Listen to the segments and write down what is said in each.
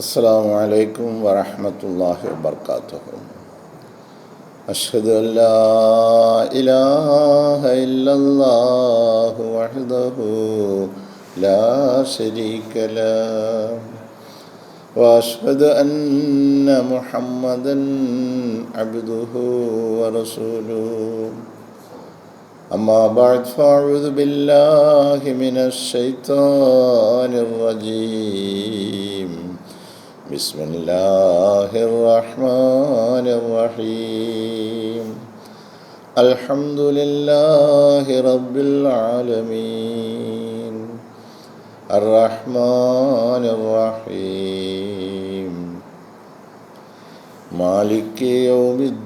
അസ്സലാമു അലൈക്കും വറഹ്മത്തുള്ളാഹി വബർക്കാത്തുഹു. അഷ്ഹദു അൻ ലാ ഇലാഹ ഇല്ലല്ലാഹു വഹ്ദഹു ലാ ശരീക ലഹു വഅഷ്ഹദു അന്ന മുഹമ്മദൻ അബ്ദുഹു വറസൂലുഹു. അമ്മാ ബഅദ് ഫഅഊദു ബില്ലാഹി മിനശ് ശൈത്വാനിർ റജീം. ബിസ്മില്ലാഹിർ റഹ്മാനിർ റഹീം. അൽഹംദുലില്ലാഹി റബ്ബിൽ ആലമീൻ അർറഹ്മാനിർ റഹീം മാലികി യൗമിദ്ദീൻ.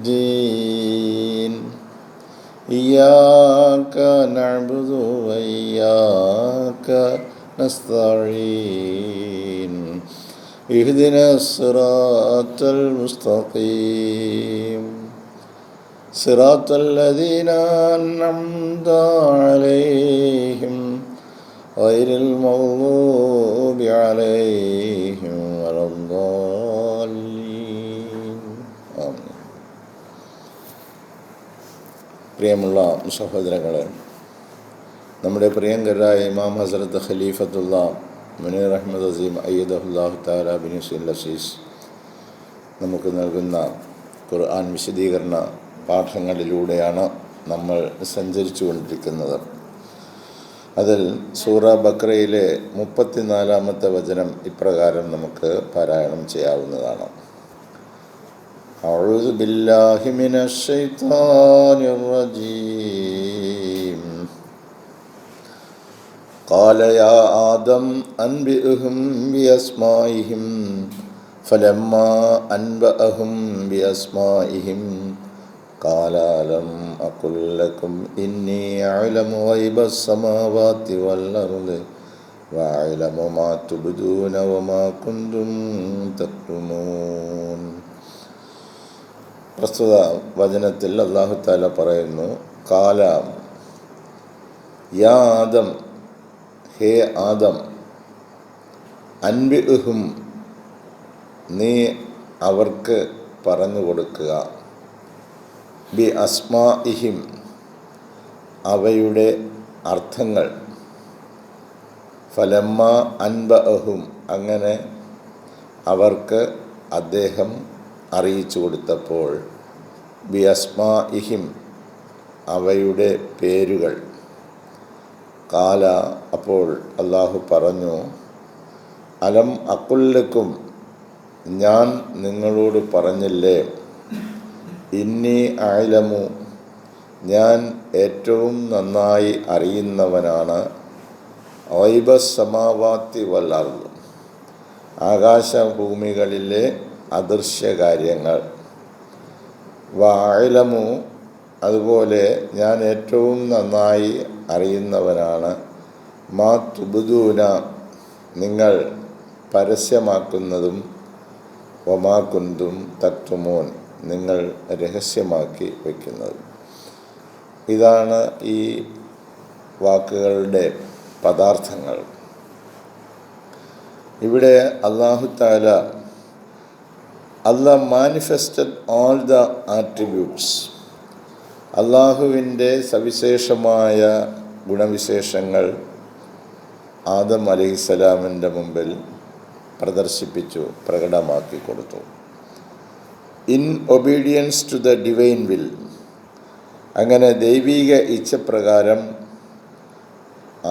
ഇയ്യാക നഅ്ബുദു വഇയ്യാക നസ്തഈൻ. ഇഹ്ദിനസ് സിറാത്തൽ മുസ്തഖീം സിറാത്തൽ ലദീന അൻഅംത അലൈഹിം ഗൈറിൽ മഗ്ദൂബി അലൈഹിം വലദ്ദാല്ലീൻ. ആമീൻ. പ്രിയമുള്ള സഹോദരങ്ങളെ, നമ്മുടെ പ്രിയങ്കരായ ഇമാം ഹസ്രത്ത് ഖലീഫത്തുള്ള മുനീർ അഹമ്മദ് അസീം അയ്യദഹുല്ലാഹു തആല ബിനുൽ അസീസ് നമുക്ക് നൽകുന്ന ഖുർആൻ വിശദീകരണ പാഠങ്ങളിലൂടെയാണ് നമ്മൾ സഞ്ചരിച്ചു കൊണ്ടിരിക്കുന്നത്. അതിൽ സൂറ ബഖറയിലെ 34-ാമത്തെ വചനം ഇപ്രകാരം നമുക്ക് പാരായണം ചെയ്യാവുന്നതാണ്. അഊദു ബില്ലാഹി മിനശ് ശൈത്വാനിർ റജീം. ഖാല യാ ആദം അൻബിഉഹും ബിഅസ്മാഇഹിം ഫലമ്മാ അൻബഅഹും ബിഅസ്മാഇഹിം ഖാല അലം അഖുൽ ലക്കും ഇന്നി അഅലമു ഗൈബസ് സമാവാതി വൽ അർളി വഅഅലമു മാ തുബ്ദൂന വമാ കുന്തും തക്തുമൂൻ. പ്രസ്തുത വചനത്തിൽ അല്ലാഹു തആല പറയുന്നു, ഖാല യാ ആദം, ഹേ ആദം, അൻബിഉഹും, നീ അവർക്ക് പറഞ്ഞു കൊടുക്കുക, ബി അസ്മാഇഹിം, അവയുടെ അർത്ഥങ്ങൾ, ഫലമ്മ അൻബഅഹും, അങ്ങനെ അവർക്ക് അദ്ദേഹം അറിയിച്ചു കൊടുത്തപ്പോൾ, ബി അസ്മാഇഹിം, അവയുടെ പേരുകൾ, കാല, അപ്പോൾ അല്ലാഹു പറഞ്ഞു, അലം അഖുല്ലക്കും, ഞാൻ നിങ്ങളോട് പറഞ്ഞില്ലേ, ഇന്നി അഅലമു, ഞാൻ ഏറ്റവും നന്നായി അറിയുന്നവനാണ്, ഗൈബസ് സമാവാതി വൽ അർള്, ആകാശഭൂമികളിലെ അദൃശ്യകാര്യങ്ങൾ, വഅഅലമു, അതുപോലെ ഞാൻ ഏറ്റവും നന്നായി അറിയുന്നവനാണ്, മാ തുബ്ദൂന, നിങ്ങൾ പരസ്യമാക്കുന്നതും, വമാ കുന്തും തക്തുമൂൻ, നിങ്ങൾ രഹസ്യമാക്കി വയ്ക്കുന്നതും. ഇതാണ് ഈ വാക്കുകളുടെ പദാർത്ഥങ്ങൾ. ഇവിടെ അല്ലാഹു തആല Allah manifested all the attributes, അള്ളാഹുവിൻ്റെ സവിശേഷമായ ഗുണവിശേഷങ്ങൾ ആദം അലൈഹിസ്സലാമിൻ്റെ മുമ്പിൽ പ്രദർശിപ്പിച്ചു, പ്രകടമാക്കി കൊടുത്തു. In obedience to the divine will, അങ്ങനെ ദൈവീക ഇച്ഛപ്രകാരം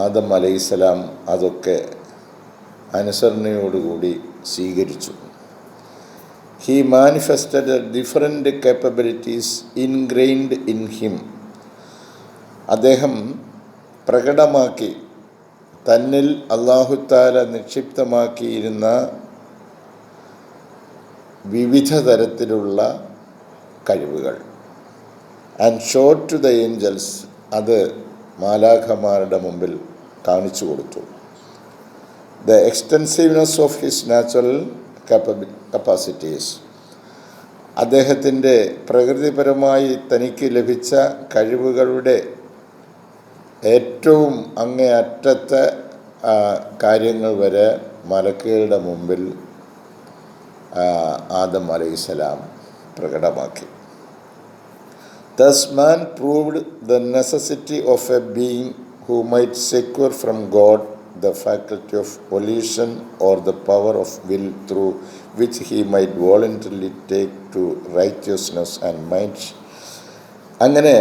ആദം അലൈഹിസ്സലാം അതൊക്കെ അനുസരണയോടുകൂടി സ്വീകരിച്ചു. He manifested different capabilities ingrained in him. അദ്ദേഹം പ്രകടമാക്കി തന്നിൽ അല്ലാഹു തആല നിക്ഷിപ്തമാക്കിയിരുന്ന വിവിധ തരത്തിലുള്ള കഴിവുകൾ. And showed to the angels, അത് മാലാഖമാരുടെ മുമ്പിൽ കാണിച്ചു കൊടുത്തു. The extensiveness of his natural capacities, അദ്ദേഹത്തിൻ്റെ പ്രകൃതിപരമായി തനിക്ക് ലഭിച്ച കഴിവുകളുടെ ഏറ്റവും അങ്ങേയറ്റത്തെ കാര്യങ്ങൾ വരെ മലക്കുകളുടെ മുമ്പിൽ ആദം അലൈഹിസ്സലാം പ്രകടമാക്കി. Thus man proved the necessity of a being who might secure from God the faculty of volition or the power of will through which he might voluntarily take to righteousness and might. അങ്ങനെ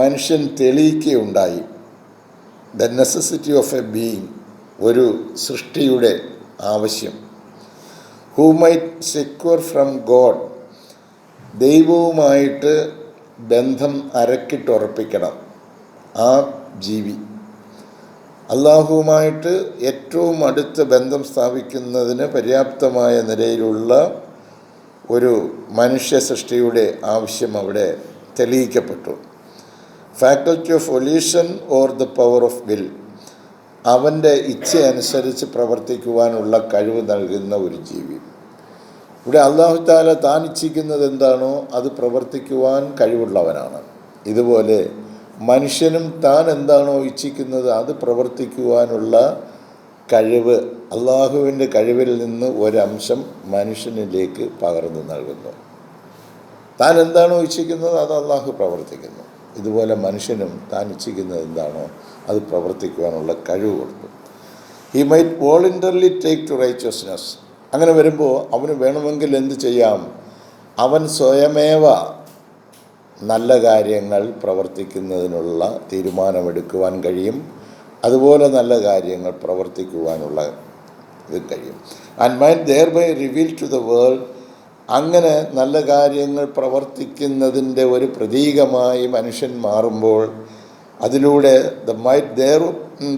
മനുഷ്യൻ തെളിയിക്കുകയുണ്ടായി the necessity of a being, ഒരു സൃഷ്ടിയുടെ ആവശ്യം. Who might secure from God, ദൈവവുമായിട്ട് ബന്ധം അരക്കിട്ടുറപ്പിക്കണം ആ ജീവി. അള്ളാഹുവുമായിട്ട് ഏറ്റവും അടുത്ത ബന്ധം സ്ഥാപിക്കുന്നതിന് പര്യാപ്തമായ നിലയിലുള്ള ഒരു മനുഷ്യ സൃഷ്ടിയുടെ ആവശ്യം അവിടെ തെളിയിക്കപ്പെട്ടു. Faculty of volition or the power of will, അവൻ്റെ ഇച്ഛയനുസരിച്ച് പ്രവർത്തിക്കുവാനുള്ള കഴിവ് നൽകുന്ന ഒരു ജീവി. ഇവിടെ അല്ലാഹു തആല താൻ ഇച്ഛിക്കുന്നത് എന്താണോ അത് പ്രവർത്തിക്കുവാൻ കഴിവുള്ളവനാണ്. ഇതുപോലെ മനുഷ്യനും താൻ എന്താണോ ഇച്ഛിക്കുന്നത് അത് പ്രവർത്തിക്കുവാനുള്ള കഴിവ് അള്ളാഹുവിൻ്റെ കഴിവിൽ നിന്ന് ഒരംശം മനുഷ്യനിലേക്ക് പകർന്നു നൽകുന്നു. താൻ എന്താണോ ഇച്ഛിക്കുന്നത് അത് അള്ളാഹു പ്രവർത്തിക്കുന്നു. ഇതുപോലെ മനുഷ്യനും താൻ ഇച്ഛിക്കുന്നത് എന്താണോ അത് പ്രവർത്തിക്കുവാനുള്ള കഴിവ് കൊടുക്കും. He might voluntarily take to righteousness. അങ്ങനെ വരുമ്പോൾ അവന് വേണമെങ്കിൽ എന്ത് ചെയ്യാം? അവൻ സ്വയമേവ നല്ല കാര്യങ്ങൾ പ്രവർത്തിക്കുന്നതിനുള്ള തീരുമാനമെടുക്കുവാൻ കഴിയും. അതുപോലെ നല്ല കാര്യങ്ങൾ പ്രവർത്തിക്കുവാനുള്ള ഇത് കഴിയും. And might thereby reveal to the world, അങ്ങനെ നല്ല കാര്യങ്ങൾ പ്രവർത്തിക്കുന്നതിൻ്റെ ഒരു പ്രതീകമായി മനുഷ്യൻ മാറുമ്പോൾ അതിലൂടെ the might there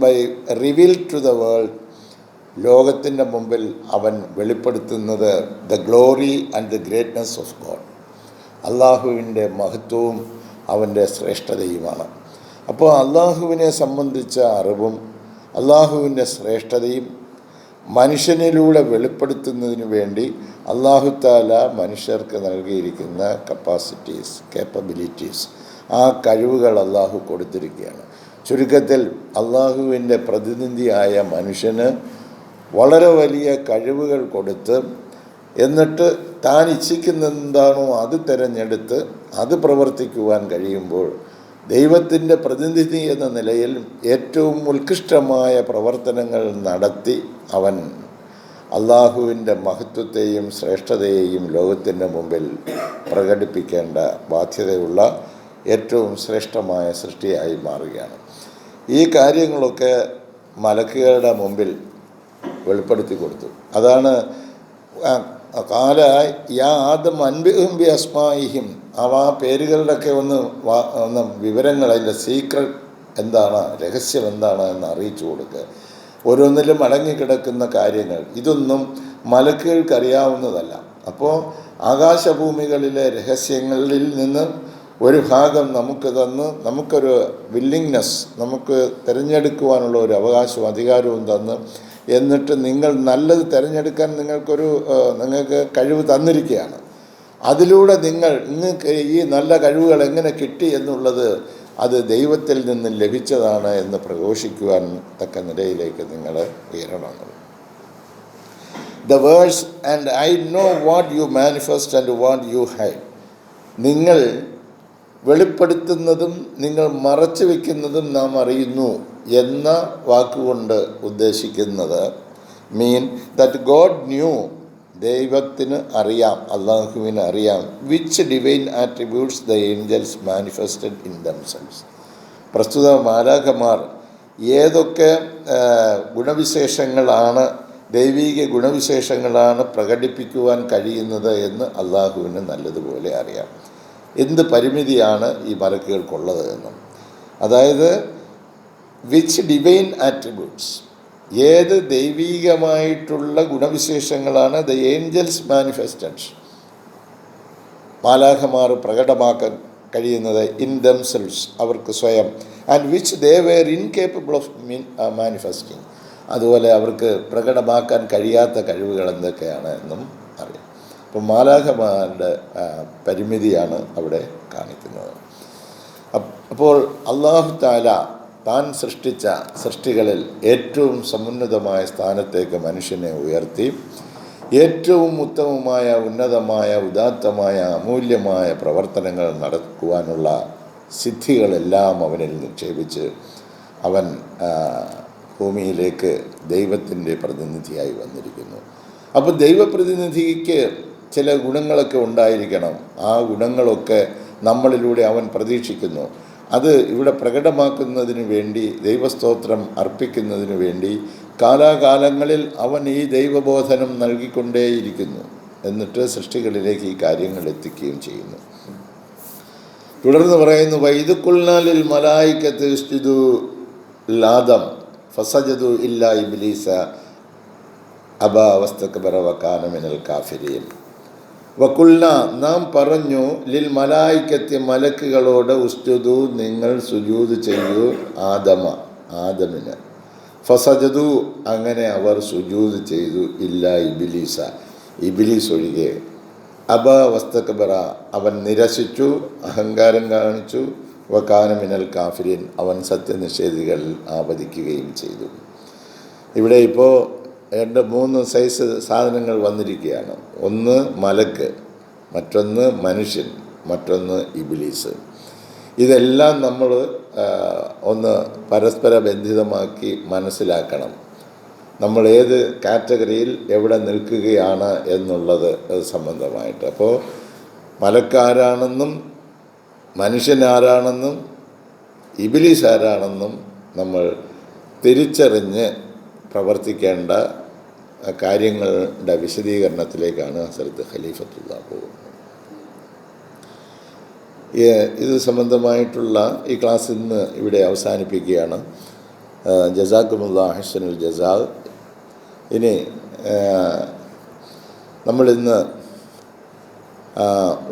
by reveal to the world, ലോകത്തിൻ്റെ മുമ്പിൽ അവൻ വെളിപ്പെടുത്തുന്നത് the glory and the greatness of God, അള്ളാഹുവിൻ്റെ മഹത്വവും അവൻ്റെ ശ്രേഷ്ഠതയുമാണ്. അപ്പോൾ അള്ളാഹുവിനെ സംബന്ധിച്ച അറിവും അള്ളാഹുവിൻ്റെ ശ്രേഷ്ഠതയും മനുഷ്യനിലൂടെ വെളിപ്പെടുത്തുന്നതിന് വേണ്ടി അല്ലാഹു തആല മനുഷ്യർക്ക് നൽകിയിരിക്കുന്ന കപ്പാസിറ്റീസ്, കേപ്പബിലിറ്റീസ്, ആ കഴിവുകൾ അള്ളാഹു കൊടുത്തിരിക്കുകയാണ്. ചുരുക്കത്തിൽ അള്ളാഹുവിൻ്റെ പ്രതിനിധിയായ മനുഷ്യന് വളരെ വലിയ കഴിവുകൾ കൊടുത്ത് എന്നിട്ട് താൻ ഇച്ഛിക്കുന്നതെന്താണോ അത് തിരഞ്ഞെടുത്ത് അത് പ്രവർത്തിക്കുവാൻ കഴിയുമ്പോൾ ദൈവത്തിൻ്റെ പ്രതിനിധി എന്ന നിലയിൽ ഏറ്റവും ഉത്കൃഷ്ടമായ പ്രവർത്തനങ്ങൾ നടത്തി അവൻ അള്ളാഹുവിൻ്റെ മഹത്വത്തെയും ശ്രേഷ്ഠതയെയും ലോകത്തിൻ്റെ മുമ്പിൽ പ്രകടിപ്പിക്കേണ്ട ബാധ്യതയുള്ള ഏറ്റവും ശ്രേഷ്ഠമായ സൃഷ്ടിയായി മാറുകയാണ്. ഈ കാര്യങ്ങളൊക്കെ മലക്കുകളുടെ മുമ്പിൽ വെളിപ്പെടുത്തി കൊടുത്തു. അതാണ് കാല യാ ആദം അൻബിഹും ബി അസ്മാഇഹിം, ആ പേരുകളുടെയൊക്കെ ഒന്ന് വിവരങ്ങൾ, അതിൻ്റെ സീക്രട്ട് എന്താണ്, രഹസ്യം എന്താണ് എന്ന് അറിയിച്ചു കൊടുക്കുക. ഓരോന്നിലും അടങ്ങിക്കിടക്കുന്ന കാര്യങ്ങൾ ഇതൊന്നും മലക്കുകൾക്കറിയാവുന്നതല്ല. അപ്പോൾ ആകാശഭൂമികളിലെ രഹസ്യങ്ങളിൽ നിന്ന് ഒരു ഭാഗം നമുക്ക് തന്ന് നമുക്കൊരു വില്ലിങ്നെസ്, നമുക്ക് തിരഞ്ഞെടുക്കുവാനുള്ള ഒരു അവകാശവും അധികാരവും തന്ന് എന്നിട്ട് നിങ്ങൾ നല്ലത് തിരഞ്ഞെടുക്കാൻ നിങ്ങൾക്ക് കഴിവ് തന്നിരിക്കുകയാണ്. അതിലൂടെ നിങ്ങൾക്ക് ഈ നല്ല കഴിവുകൾ എങ്ങനെ കിട്ടി എന്നുള്ളത് അത് ദൈവത്തിൽ നിന്ന് ലഭിച്ചതാണ് എന്ന് പ്രഘോഷിക്കുവാൻ തക്ക നിലയിലേക്ക് നിങ്ങൾ ഉയരണം. The verse and I know what you manifest and what you hide, നിങ്ങൾ വെളിപ്പെടുത്തുന്നതും നിങ്ങൾ മറച്ചു വയ്ക്കുന്നതും നാം അറിയുന്നു എന്ന വാക്കുകൊണ്ട് ഉദ്ദേശിക്കുന്നത് മീൻ ദാറ്റ് ഗോഡ് ന്യൂ, ദൈവത്തിന് അറിയാം, അള്ളാഹുവിന് അറിയാം, which divine attributes the Angeles manifested in themselves. പ്രസ്തുത മാലാഖമാർ ഏതൊക്കെ ഗുണവിശേഷങ്ങളാണ്, ദൈവീക ഗുണവിശേഷങ്ങളാണ് പ്രകടിപ്പിക്കുവാൻ കഴിയുന്നത് എന്ന് അള്ളാഹുവിന് നല്ലതുപോലെ അറിയാം. എന്ത് പരിമിതിയാണ് ഈ മലക്കുകൾക്കുള്ളത് എന്നും, അതായത് വിച്ച് ഡിവൈൻ ആട്രിബ്യൂട്ട്സ്, ഏത് ദൈവീകമായിട്ടുള്ള ഗുണവിശേഷങ്ങളാണ് ദ ഏഞ്ചൽസ് മാനിഫെസ്റ്റഡ്, മാലാഖമാർ പ്രകടമാക്കാൻ കഴിയുന്നത് ഇൻ ദംസെൽസ്, അവർക്ക് സ്വയം, and which they were incapable of manifesting, അതുപോലെ അവർക്ക് പ്രകടമാക്കാൻ കഴിയാത്ത കഴിവുകൾ എന്തൊക്കെയാണ് എന്നും അറിയാം. അപ്പോൾ മാലാഖമാരുടെ പരിമിതിയാണ് അവിടെ കാണിക്കുന്നത്. അപ്പോൾ അല്ലാഹു തആല താൻ സൃഷ്ടിച്ച സൃഷ്ടികളിൽ ഏറ്റവും സമുന്നതമായ സ്ഥാനത്തേക്ക് മനുഷ്യനെ ഉയർത്തി ഏറ്റവും ഉത്തമമായ, ഉന്നതമായ, ഉദാത്തമായ, അമൂല്യമായ പ്രവർത്തനങ്ങൾ നടക്കുവാനുള്ള സിദ്ധികളെല്ലാം അവനിൽ നിക്ഷേപിച്ച് അവൻ ഭൂമിയിലേക്ക് ദൈവത്തിൻ്റെ പ്രതിനിധിയായി വന്നിരിക്കുന്നു. അപ്പോൾ ദൈവപ്രതിനിധിക്ക് ചില ഗുണങ്ങളൊക്കെ ഉണ്ടായിരിക്കണം. ആ ഗുണങ്ങളൊക്കെ നമ്മളിലൂടെ അവൻ പ്രതീക്ഷിക്കുന്നു. അത് ഇവിടെ പ്രകടമാക്കുന്നതിന് വേണ്ടി, ദൈവസ്തോത്രം അർപ്പിക്കുന്നതിന് വേണ്ടി കാലാകാലങ്ങളിൽ അവൻ ഈ ദൈവബോധനം നൽകിക്കൊണ്ടേയിരിക്കുന്നു. എന്നിട്ട് സൃഷ്ടികളിലേക്ക് ഈ കാര്യങ്ങൾ എത്തിക്കുകയും ചെയ്യുന്നു. തുടർന്ന് പറയുന്നു, വൈദ് ഖുൽനാലിൽ മലായികത്ത് ഇസ്ജുദു ലാദം ഫസജദു ഇല്ലാ ഇബ്ലീസ അബാ വസ്തക്ബറ വകാന മിനൽ കാഫിരീൻ. വകുൽന, നാം പറഞ്ഞു, ലിൽ മലായികത്തി, മലക്കുകളോട്, ഉസ്ജുദു, നിങ്ങൾ സുജൂദ് ചെയ്യൂ, ആദമിന്. ഫസജദു, അങ്ങനെ അവർ സുജൂദ് ചെയ്തു, ഇല്ലാ ഇബ്ലീസ, ഇബ്ലീസ് ഒഴികെ. അബാ വസ്തക്ബറ, അവൻ നിരസിച്ചു, അഹങ്കാരം കാണിച്ചു. വകാന മിനൽ കാഫിരീൻ, അവൻ സത്യനിഷേധികളിൽ ആപതിക്കുകയും ചെയ്തു. ഇവിടെ ഇപ്പോൾ 2-3 സൈസ് സാധനങ്ങൾ വന്നിരിക്കുകയാണ്. ഒന്ന് മലക്ക്, മറ്റൊന്ന് മനുഷ്യൻ, മറ്റൊന്ന് ഇബ്ലീസ്. ഇതെല്ലാം നമ്മൾ ഒന്ന് പരസ്പര ബന്ധിതമാക്കി മനസ്സിലാക്കണം. നമ്മൾ ഏത് കാറ്റഗറിയിൽ എവിടെ നിൽക്കുകയാണ് എന്നുള്ളത് സംബന്ധമായിട്ട്. അപ്പോൾ മലക്കാരാണെന്നും മനുഷ്യനാരാണെന്നും ഇബ്ലീസ് ആരാണെന്നും നമ്മൾ തിരിച്ചറിഞ്ഞ് പ്രവർത്തിക്കേണ്ട കാര്യങ്ങളുടെ വിശദീകരണത്തിലേക്കാണ് ഹസ്രത്ത് ഖലീഫത്തുള്ള പോകുന്നത്. ഇത് സംബന്ധമായിട്ടുള്ള ഈ ക്ലാസ് ഇന്ന് ഇവിടെ അവസാനിപ്പിക്കുകയാണ്. ജസാക്കുമുല്ലാ ഹസ്സനുൽ ജസാ. ഇനി നമ്മളിന്ന്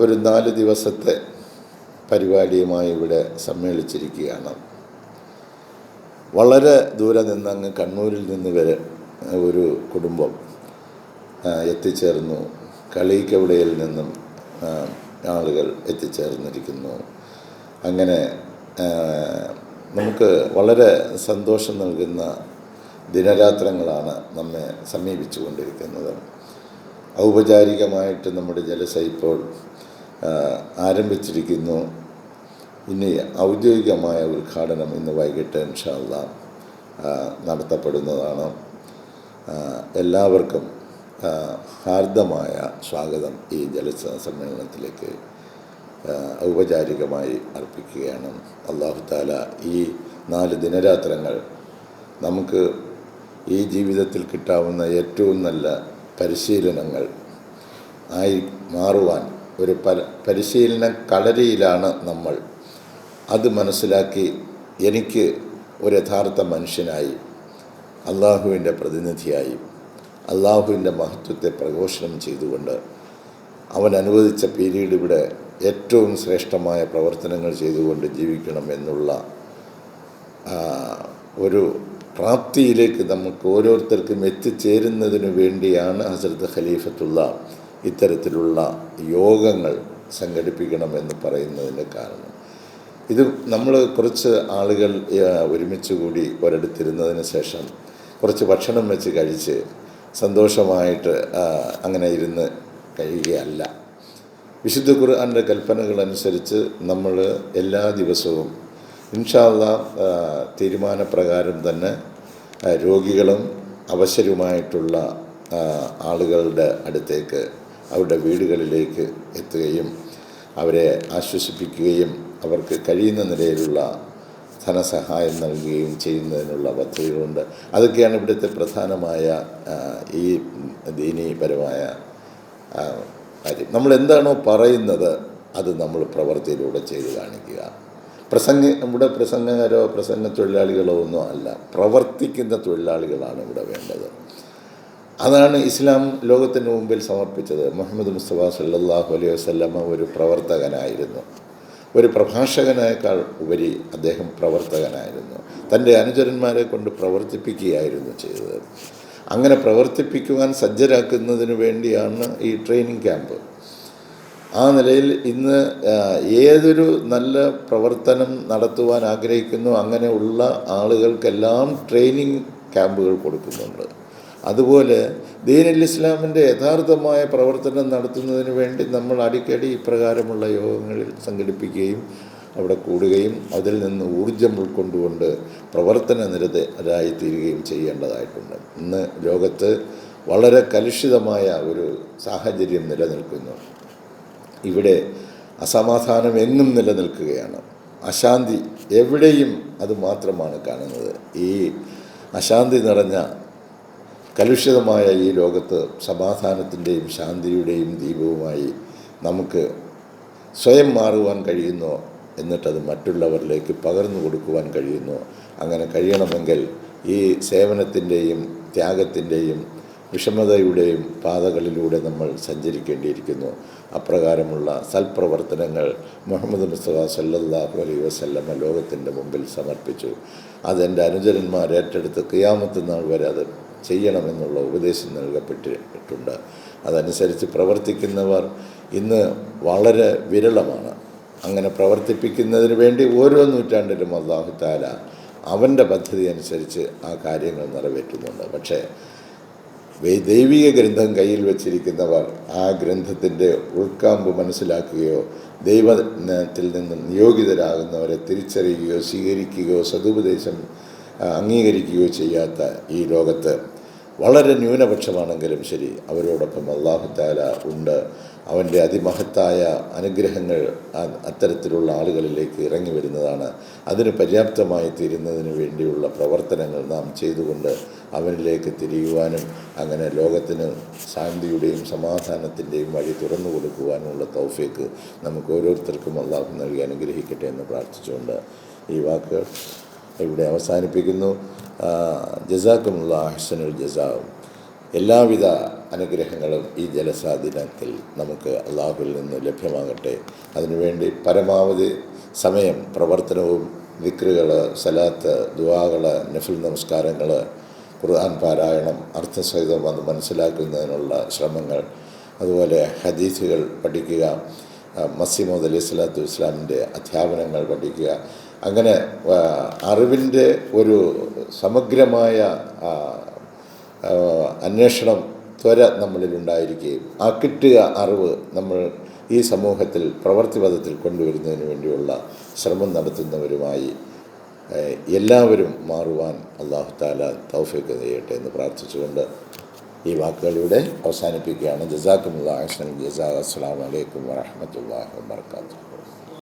ഒരു 4 ദിവസത്തെ പരിപാടിയുമായി ഇവിടെ സമ്മേളിച്ചിരിക്കുകയാണ്. വളരെ ദൂരെ നിന്ന്, അങ്ങ് കണ്ണൂരിൽ നിന്ന് വരെ ഒരു കുടുംബം എത്തിച്ചേർന്നു. കളീക്കവിടയിൽ നിന്നും ആളുകൾ എത്തിച്ചേർന്നിരിക്കുന്നു. അങ്ങനെ നമുക്ക് വളരെ സന്തോഷം നൽകുന്ന ദിനരാത്രങ്ങളാണ് നമ്മെ സമീപിച്ചു കൊണ്ടിരിക്കുന്നത്. ഔപചാരികമായിട്ട് നമ്മുടെ ജലസ ഇപ്പോൾ ആരംഭിച്ചിരിക്കുന്നു. ഇനി ഔദ്യോഗികമായ ഉദ്ഘാടനം ഇന്ന് വൈകിട്ട് ഇൻഷാ അല്ലാഹ് നടത്തപ്പെടുന്നതാണ്. എല്ലാവർക്കും ഹാർദമായ സ്വാഗതം ഈ ജലസ സമ്മേളനത്തിലേക്ക് ഔപചാരികമായി അർപ്പിക്കുകയാണ്. അല്ലാഹു തആല ഈ 4 ദിനരാത്രങ്ങൾ നമുക്ക് ഈ ജീവിതത്തിൽ കിട്ടാവുന്ന ഏറ്റവും നല്ല പരിശീലനങ്ങൾ ആയി മാറുവാൻ ഒരു പരിശീലന കളരിയിലാണ് നമ്മൾ. അത് മനസ്സിലാക്കി എനിക്ക് ഒരു യഥാർത്ഥ മനുഷ്യനായി, അള്ളാഹുവിൻ്റെ പ്രതിനിധിയായി, അള്ളാഹുവിൻ്റെ മഹത്വത്തെ പ്രഘോഷണം ചെയ്തുകൊണ്ട് അവൻ അനുവദിച്ച പീരീഡ് ഇവിടെ ഏറ്റവും ശ്രേഷ്ഠമായ പ്രവർത്തനങ്ങൾ ചെയ്തുകൊണ്ട് ജീവിക്കണം എന്നുള്ള ഒരു പ്രാപ്തിയിലേക്ക് നമുക്ക് ഓരോരുത്തർക്കും എത്തിച്ചേരുന്നതിനു വേണ്ടിയാണ് ഹസ്രത്ത് ഖലീഫത്തുള്ള ഇത്തരത്തിലുള്ള യോഗങ്ങൾ സംഘടിപ്പിക്കണമെന്ന് പറയുന്നതിൻ്റെ കാരണം. ഇത് നമ്മൾ കുറച്ച് ആളുകൾ ഒരുമിച്ച് കൂടി ഒരിടത്തിരുന്നതിന് ശേഷം കുറച്ച് ഭക്ഷണം വെച്ച് കഴിച്ച് സന്തോഷമായിട്ട് അങ്ങനെ ഇരുന്ന് കഴിയുകയല്ല. വിശുദ്ധ ഖുർആൻ്റെ കൽപ്പനകളനുസരിച്ച് നമ്മൾ എല്ലാ ദിവസവും ഇൻഷാ അല്ലാഹ് തീരുമാനപ്രകാരം തന്നെ രോഗികളും അവശരുമായിട്ടുള്ള ആളുകളുടെ അടുത്തേക്ക്, അവരുടെ വീടുകളിലേക്ക് എത്തുകയും അവരെ ആശ്വസിപ്പിക്കുകയും അവർക്ക് കഴിയുന്ന നിലയിലുള്ള ധനസഹായം നൽകുകയും ചെയ്യുന്നതിനുള്ള പദ്ധതികളുണ്ട്. അതൊക്കെയാണ് ഇവിടുത്തെ പ്രധാനമായ ഈ ദീനീപരമായ കാര്യം. നമ്മൾ എന്താണോ പറയുന്നത് അത് നമ്മൾ പ്രവൃത്തിയിലൂടെ ചെയ്ത് കാണിക്കുക. നമ്മുടെ പ്രസംഗകരോ പ്രസംഗ തൊഴിലാളികളോ ഒന്നും അല്ല, പ്രവർത്തിക്കുന്ന തൊഴിലാളികളാണ് ഇവിടെ വേണ്ടത്. അതാണ് ഇസ്ലാം ലോകത്തിന് മുമ്പിൽ സമർപ്പിച്ചത്. മുഹമ്മദ് മുസ്തഫ സല്ലല്ലാഹു അലൈഹി വസല്ലമ ഒരു പ്രവർത്തകനായിരുന്നു. ഒരു പ്രഭാഷകനേക്കാൾ ഉപരി അദ്ദേഹം പ്രവർത്തകനായിരുന്നു. തൻ്റെ അനുചരന്മാരെ കൊണ്ട് പ്രവർത്തിപ്പിക്കുകയായിരുന്നു ചെയ്തത്. അങ്ങനെ പ്രവർത്തിപ്പിക്കുവാൻ സജ്ജരാക്കുന്നതിന് വേണ്ടിയാണ് ഈ ട്രെയിനിങ് ക്യാമ്പ്. ആ നിലയിൽ ഇന്ന് ഏതൊരു നല്ല പ്രവർത്തനം നടത്തുവാൻ ആഗ്രഹിക്കുന്നു അങ്ങനെയുള്ള ആളുകൾക്കെല്ലാം ട്രെയിനിങ് ക്യാമ്പുകൾ കൊടുക്കുന്നുണ്ട്. അതുപോലെ ദീനുൽ ഇസ്ലാമിൻ്റെ യഥാർത്ഥമായ പ്രവർത്തനം നടത്തുന്നതിന് വേണ്ടി നമ്മൾ അടിക്കടി ഇപ്രകാരമുള്ള യോഗങ്ങളിൽ സംഘടിപ്പിക്കുകയും അവിടെ കൂടുകയും അതിൽ നിന്ന് ഊർജം ഉൾക്കൊണ്ടുകൊണ്ട് പ്രവർത്തന നിരതരായിത്തീരുകയും ചെയ്യേണ്ടതായിട്ടുണ്ട്. ഇന്ന് ലോകത്ത് വളരെ കലുഷിതമായ ഒരു സാഹചര്യം നിലനിൽക്കുന്നു. ഇവിടെ അസമാധാനം എങ്ങും നിലനിൽക്കുകയാണ്. അശാന്തി എവിടെയും അത് മാത്രമാണ് കാണുന്നത്. ഈ അശാന്തി നിറഞ്ഞ കലുഷിതമായ ഈ ലോകത്ത് സമാധാനത്തിൻ്റെയും ശാന്തിയുടെയും ദീപവുമായി നമുക്ക് സ്വയം മാറുവാൻ കഴിയുന്നോ, എന്നിട്ടത് മറ്റുള്ളവരിലേക്ക് പകർന്നു കൊടുക്കുവാൻ കഴിയുന്നു. അങ്ങനെ കഴിയണമെങ്കിൽ ഈ സേവനത്തിൻ്റെയും ത്യാഗത്തിൻ്റെയും വിഷമതയുടെയും പാതകളിലൂടെ നമ്മൾ സഞ്ചരിക്കേണ്ടിയിരിക്കുന്നു. അപ്രകാരമുള്ള സൽപ്രവർത്തനങ്ങൾ മുഹമ്മദ് മുസ്തഫ സല്ലല്ലാഹു അലൈഹി വസല്ലമ ലോകത്തിൻ്റെ മുമ്പിൽ സമർപ്പിച്ചു. അതെൻ്റെ അനുചരന്മാർ ഏറ്റെടുത്ത് ഖിയാമത്ത് നാൾ വരെ അത് ചെയ്യണമെന്നുള്ള ഉപദേശം നൽകപ്പെട്ടിട്ടുണ്ട്. അതനുസരിച്ച് പ്രവർത്തിക്കുന്നവർ ഇന്ന് വളരെ വിരളമാണ്. അങ്ങനെ പ്രവർത്തിപ്പിക്കുന്നതിന് വേണ്ടി ഓരോ നൂറ്റാണ്ടിലും അല്ലാഹു തആല അവൻ്റെ പദ്ധതി അനുസരിച്ച് ആ കാര്യങ്ങൾ നിറവേറ്റുന്നുണ്ട്. പക്ഷേ ദൈവിക ഗ്രന്ഥം കയ്യിൽ വച്ചിരിക്കുന്നവർ ആ ഗ്രന്ഥത്തിൻ്റെ ഉൾക്കാമ്പ് മനസ്സിലാക്കുകയോ ദൈവത്തിൽ നിന്നും നിയോഗിതരാകുന്നവരെ തിരിച്ചറിയുകയോ സ്വീകരിക്കുകയോ സതുപദേശം അംഗീകരിക്കുകയോ ചെയ്യാത്ത ഈ ലോകത്ത് വളരെ ന്യൂനപക്ഷമാണെങ്കിലും ശരി, അവരോടൊപ്പം അല്ലാഹു തആല ഉണ്ട്. അവൻ്റെ അതിമഹത്തായ അനുഗ്രഹങ്ങൾ അത്തരത്തിലുള്ള ആളുകളിലേക്ക് ഇറങ്ങി വരുന്നതാണ്. അതിന് പര്യാപ്തമായി തീരുന്നതിന് വേണ്ടിയുള്ള പ്രവർത്തനങ്ങൾ നാം ചെയ്തുകൊണ്ട് അവനിലേക്ക് തിരിയുവാനും അങ്ങനെ ലോകത്തിന് ശാന്തിയുടെയും സമാധാനത്തിൻ്റെയും വഴി തുറന്നു കൊടുക്കുവാനുമുള്ള തൗഫീക്ക് നമുക്ക് ഓരോരുത്തർക്കും അല്ലാഹു നൽകി അനുഗ്രഹിക്കട്ടെ എന്ന് പ്രാർത്ഥിച്ചുകൊണ്ട് ഈ വാക്കുകൾ ഇവിടെ അവസാനിപ്പിക്കുന്നു. ജസാക്കുമുല്ലാഹ് അഹ്സനുൽ ജസാ. എല്ലാവിധ അനുഗ്രഹങ്ങളും ഈ ജലസാ ദിനത്തിൽ നമുക്ക് അള്ളാഹുവിൽ നിന്ന് ലഭ്യമാകട്ടെ. അതിനുവേണ്ടി പരമാവധി സമയം പ്രവർത്തനവും ദിക്റുകൾ, സലാത്ത്, ദുആകൾ, നഫിൽ നമസ്കാരങ്ങൾ, ഖുർആൻ പാരായണം, അർത്ഥസഹിതം അത് മനസ്സിലാക്കുന്നതിനുള്ള ശ്രമങ്ങൾ, അതുപോലെ ഹദീസുകൾ പഠിക്കുക, മസീഹ് മൗഊദ് അലൈഹി സ്വലാത്തു വസ്സലാമിൻ്റെ അധ്യാപനങ്ങൾ പഠിക്കുക. അങ്ങനെ അറിവിൻ്റെ ഒരു സമഗ്രമായ അന്വേഷണം ത്വര നമ്മളിലുണ്ടായിരിക്കുകയും ആ കിട്ടിയ അറിവ് നമ്മൾ ഈ സമൂഹത്തിൽ പ്രവൃത്തിപഥത്തിൽ കൊണ്ടുവരുന്നതിന് വേണ്ടിയുള്ള ശ്രമം നടത്തുന്നവരുമായി എല്ലാവരും മാറുവാൻ അല്ലാഹു തആല തൗഫീഖ് ചെയ്യട്ടെ എന്ന് പ്രാർത്ഥിച്ചുകൊണ്ട് ഈ വാക്കുകളിലൂടെ അവസാനിപ്പിക്കുകയാണ്. ജസാക്കുമുല്ലാഹ് അഹ്സനുൽ ജസാ. അസ്സലാമു അലൈക്കും വറഹ്മത്തുള്ളാഹി വബറകാതുഹു.